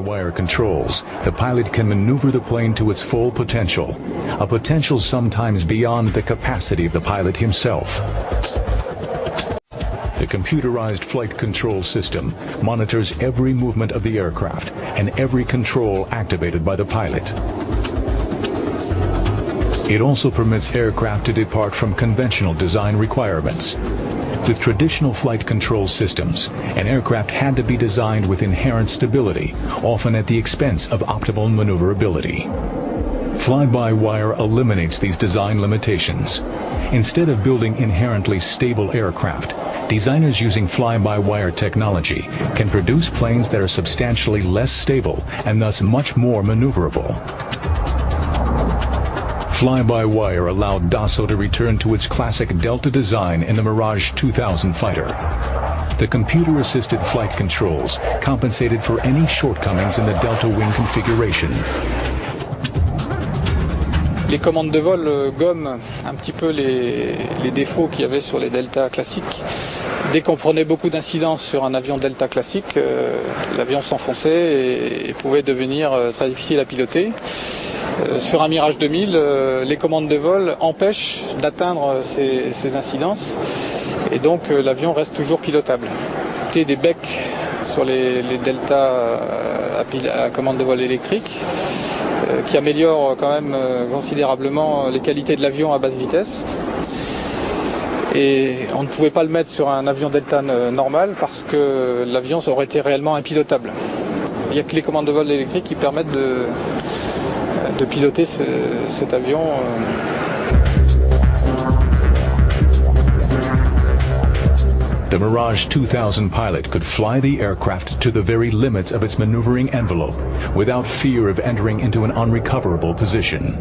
fly-by-wire controls, the pilot can maneuver the plane to its full potential, a potential sometimes beyond the capacity of the pilot himself. The computerized flight control system monitors every movement of the aircraft and every control activated by the pilot. It also permits aircraft to depart from conventional design requirements. With traditional flight control systems, an aircraft had to be designed with inherent stability, often at the expense of optimal maneuverability. Fly-by-wire eliminates these design limitations. Instead of building inherently stable aircraft, designers using fly-by-wire technology can produce planes that are substantially less stable and thus much more maneuverable. Fly-by-wire allowed Dassault to return to its classic Delta design in the Mirage 2000 fighter. The computer-assisted flight controls compensated for any shortcomings in the Delta wing configuration. Les commandes de vol gomment un petit peu les défauts qu'il y avait sur les Delta classiques. Dès qu'on prenait beaucoup d'incidences sur un avion Delta classique, l'avion s'enfonçait et pouvait devenir très difficile à piloter. Sur un Mirage 2000, les commandes de vol empêchent d'atteindre ces incidences et donc l'avion reste toujours pilotable. Il y a des becs sur les Delta à commande de vol électrique qui améliorent quand même considérablement les qualités de l'avion à basse vitesse. Et on ne pouvait pas le mettre sur un avion Delta normal parce que l'avion aurait été réellement impilotable. Il n'y a que les commandes de vol électriques qui permettent de piloter cet avion. The Mirage 2000 pilot could fly the aircraft to the very limits of its maneuvering envelope without fear of entering into an unrecoverable position.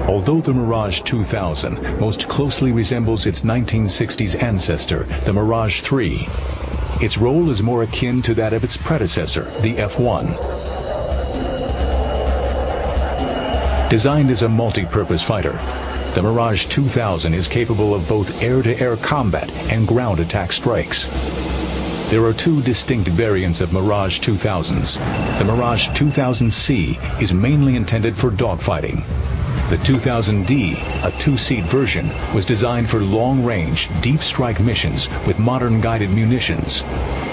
Although the Mirage 2000 most closely resembles its 1960s ancestor, the Mirage 3, its role is more akin to that of its predecessor, the F-1. Designed as a multi-purpose fighter, the Mirage 2000 is capable of both air-to-air combat and ground attack strikes. There are two distinct variants of Mirage 2000s. The Mirage 2000C is mainly intended for dogfighting. The 2000D, a two-seat version, was designed for long-range, deep-strike missions with modern guided munitions.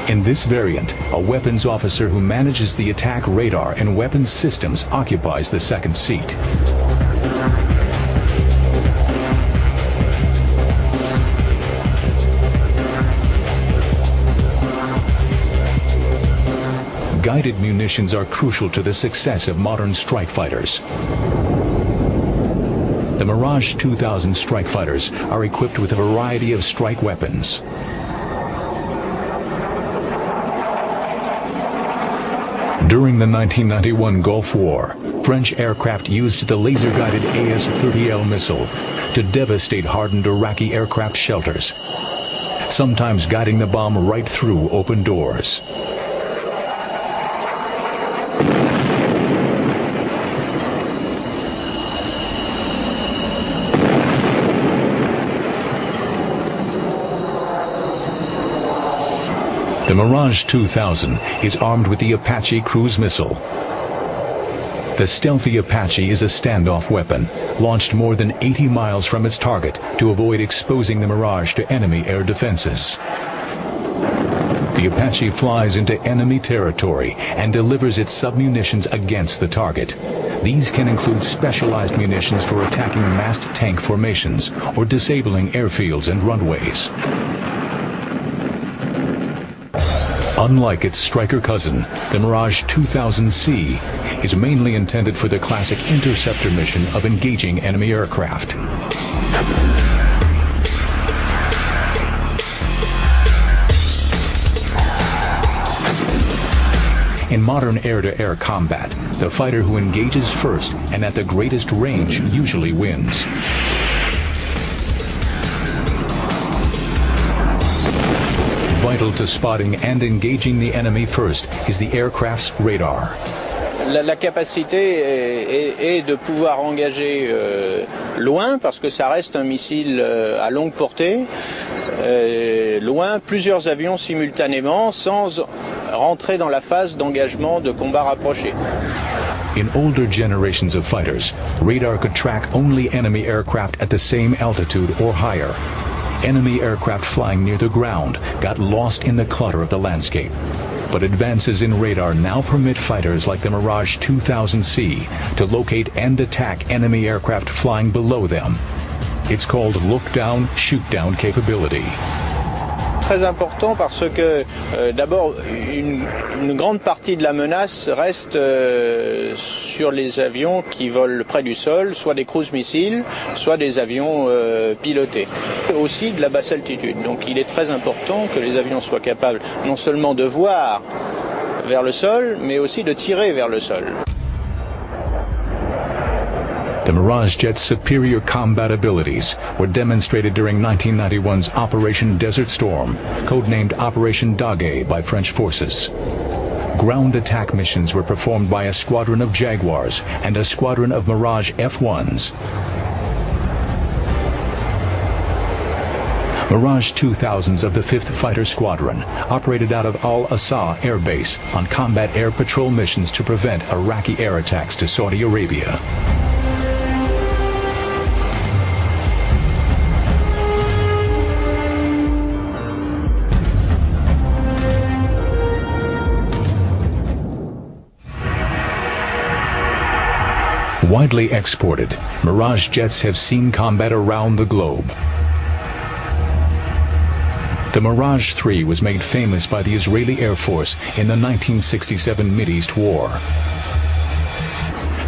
In this variant, a weapons officer who manages the attack radar and weapons systems occupies the second seat. Guided munitions are crucial to the success of modern strike fighters. The Mirage 2000 strike fighters are equipped with a variety of strike weapons. During the 1991 Gulf War, French aircraft used the laser-guided AS-30L missile to devastate hardened Iraqi aircraft shelters, sometimes guiding the bomb right through open doors. The Mirage 2000 is armed with the Apache cruise missile. The stealthy Apache is a standoff weapon, launched more than 80 miles from its target to avoid exposing the Mirage to enemy air defenses. The Apache flies into enemy territory and delivers its submunitions against the target. These can include specialized munitions for attacking massed tank formations or disabling airfields and runways. Unlike its striker cousin, the Mirage 2000C is mainly intended for the classic interceptor mission of engaging enemy aircraft. In modern air-to-air combat, the fighter who engages first and at the greatest range usually wins. Vital to spotting and engaging the enemy first is the aircraft's radar. La capacité est de pouvoir engager loin, parce que ça reste un missile à longue portée, loin, plusieurs avions simultanément, sans rentrer dans la phase d'engagement de combat rapproché. In older generations of fighters, radar could track only enemy aircraft at the same altitude or higher. Enemy aircraft flying near the ground got lost in the clutter of the landscape. But advances in radar now permit fighters like the Mirage 2000C to locate and attack enemy aircraft flying below them. It's called look-down, shoot-down capability. Très important parce que d'abord une grande partie de la menace reste sur les avions qui volent près du sol, soit des cruise missiles, soit des avions pilotés. Aussi de la basse altitude. Donc il est très important que les avions soient capables non seulement de voir vers le sol, mais aussi de tirer vers le sol. The Mirage jet's superior combat abilities were demonstrated during 1991's Operation Desert Storm, codenamed Operation Daguet by French forces. Ground attack missions were performed by a squadron of Jaguars and a squadron of Mirage F-1s. Mirage 2000s of the 5th Fighter Squadron operated out of Al-Asa Air Base on combat air patrol missions to prevent Iraqi air attacks to Saudi Arabia. Widely exported, Mirage jets have seen combat around the globe. The Mirage 3 was made famous by the Israeli Air Force in the 1967 Mideast War.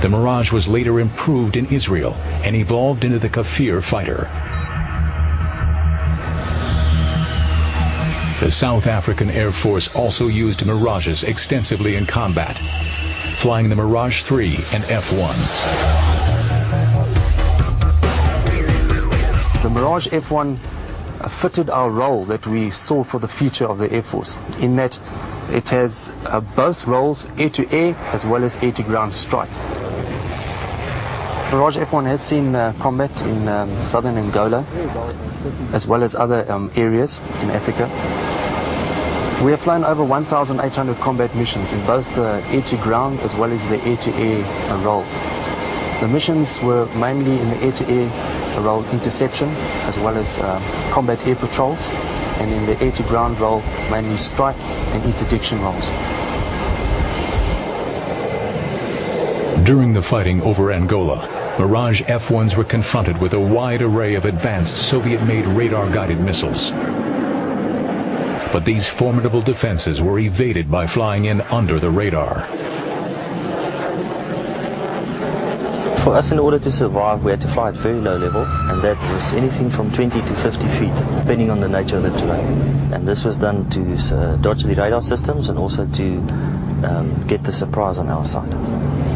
The Mirage was later improved in Israel and evolved into the Kafir fighter. The South African Air Force also used Mirages extensively in combat, flying the Mirage 3 and F-1. The Mirage F-1 fitted our role that we saw for the future of the Air Force, in that it has both roles, air-to-air as well as air-to-ground strike. Mirage F-1 has seen combat in southern Angola as well as other areas in Africa. We have flown over 1,800 combat missions in both the air-to-ground as well as the air-to-air role. The missions were mainly in the air-to-air role interception as well as combat air patrols, and in the air-to-ground role mainly strike and interdiction roles. During the fighting over Angola, Mirage F-1s were confronted with a wide array of advanced Soviet-made radar-guided missiles. But these formidable defenses were evaded by flying in under the radar. For us, in order to survive, we had to fly at very low level, and that was anything from 20 to 50 feet, depending on the nature of the terrain. And this was done to dodge the radar systems and also to get the surprise on our side.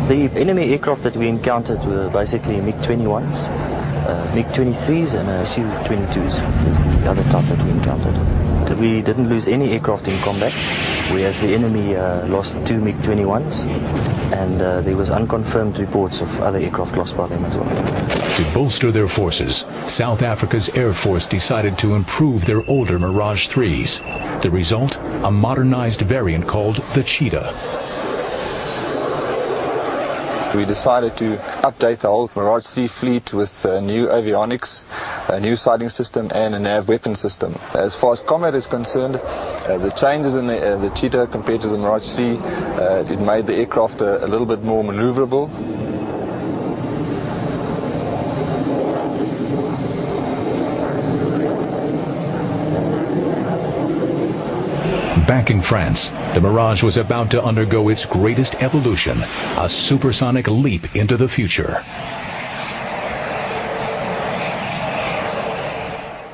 The enemy aircraft that we encountered were basically MiG-21s, MiG-23s and Su-22s was the other type that we encountered. We didn't lose any aircraft in combat, whereas the enemy lost 2 MiG-21s, and there was unconfirmed reports of other aircraft lost by them as well. To bolster their forces, South Africa's Air Force decided to improve their older Mirage 3s. The result, a modernized variant called the Cheetah. We decided to update the whole Mirage 3 fleet with new avionics, a new sighting system and a nav weapon system. As far as combat is concerned, the changes in the Cheetah compared to the Mirage 3, it made the aircraft a little bit more maneuverable. Back in France, the Mirage was about to undergo its greatest evolution, a supersonic leap into the future.